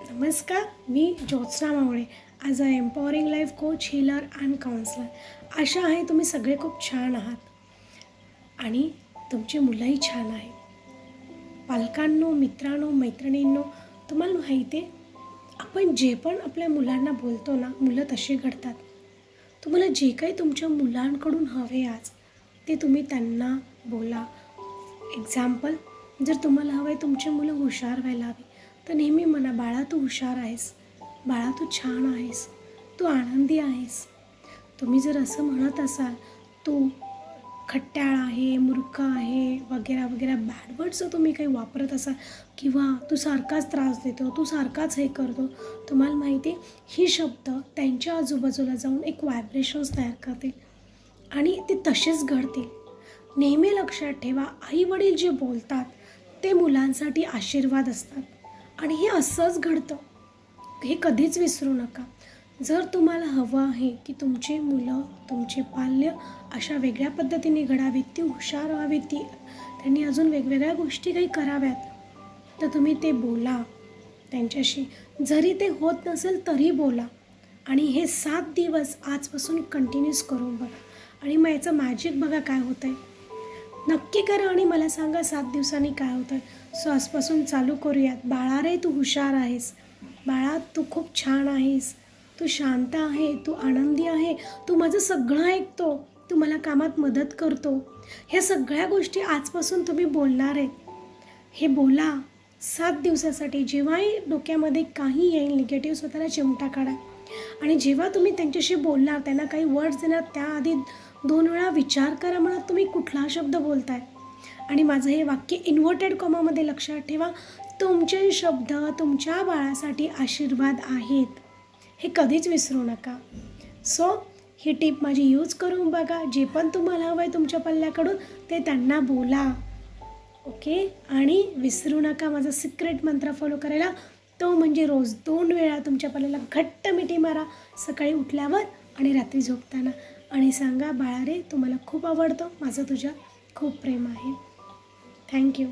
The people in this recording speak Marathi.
नमस्कार, मी Jyotsna Mawale. As a empowering life coach, healer and counsellor. आशा आहे तुम्ही सगळे खूप छान आहात आणि तुमची मुलंही छान आहेत. पालकांनो, मित्रांनो, मैत्रिणींनो, तुम्हाला माहिती आहे आपण जे पण आपल्या मुलांना बोलतो ना, मुलं तसे घडतात. तुम्हाला जे काही तुमच्या मुलांकडून हवे आज ते तुम्ही त्यांना बोला. एक्झाम्पल, जर तुम्हाला हवं आहे तुमची मुलं हुशार व्हायला हवी तर नेहमी म्हणा, बाळा तू हुशार आहेस, बाळा तू छान आहेस, तू आनंदी आहेस. तुम्ही जर असं म्हणत असाल तू खट्याळ आहे, मूर्ख आहे, वगैरे वगैरे बॅड वर्ड्स जर तुम्ही काही वापरत असाल किंवा तू सारखाच त्रास देतो, तू सारखाच हे करतो, तुम्हाला माहिती आहे ही शब्द त्यांच्या आजूबाजूला जाऊन एक व्हायब्रेशन्स तयार करतील आणि ते तसेच घडतील. नेहमी लक्षात ठेवा, आईवडील जे बोलतात ते मुलांसाठी आशीर्वाद असतात आणि हे असंच घडतं, हे कधीच विसरू नका. जर तुम्हाला हवं आहे की तुमची मुलं, तुमचे पाल्य अशा वेगळ्या पद्धतीने घडावीत, ती हुशार व्हावीत, त्यांनी अजून वेगवेगळ्या गोष्टी काही कराव्यात, तर तुम्ही ते बोला त्यांच्याशी. जरी ते होत नसेल तरी बोला आणि हे 7 दिवस आजपासून कंटिन्यूस करून बघा आणि मग याचं मॅजिक बघा काय होतं आहे. नक्की करा आणि मला सांगा 7 दिवसांनी काय होतं आहे. सो आजपासून चालू करूयात. बाळा रे तू हुशार आहेस, बाळा तू खूप छान आहेस, तू शांत आहे, तू आनंदी आहे, तू माझं सगळं ऐकतो, तू मला कामात मदत करतो. ह्या सगळ्या गोष्टी आजपासून तुम्ही बोलणार आहेत. हे बोला 7 दिवसासाठी. जेव्हाही डोक्यामध्ये काही येईल निगेटिव्ह, स्वतःला चिमटा काढा आणि जेव्हा तुम्ही त्यांच्याशी बोलणार, त्यांना काही वर्ड्स देणार, त्याआधी 2 वेळा विचार करा मनात तुम्ही कुठला शब्द बोलताय. आणि माझं हे वाक्य इन्व्हर्टेड कॉमामध्ये लक्षात ठेवा, तुमचे शब्द तुमच्या बाळासाठी आशीर्वाद आहेत, हे कधीच विसरू नका. सो ही टिप माझी यूज करून बघा. जे पण तुम्हाला हवं आहे तुमच्या पल्ल्याकडून ते त्यांना बोला, ओके. आणि विसरू नका माझा सिक्रेट मंत्र फॉलो करायला, तो म्हणजे रोज 2 वेळा तुमच्या पल्ल्याला घट्ट मिठी मारा, सकाळी उठल्यावर आणि रात्री झोपताना, आणि सांगा, बाळा रे तू मला खूप आवडतो, माझं तुझ्या खूप प्रेम आहे. थँक्यू.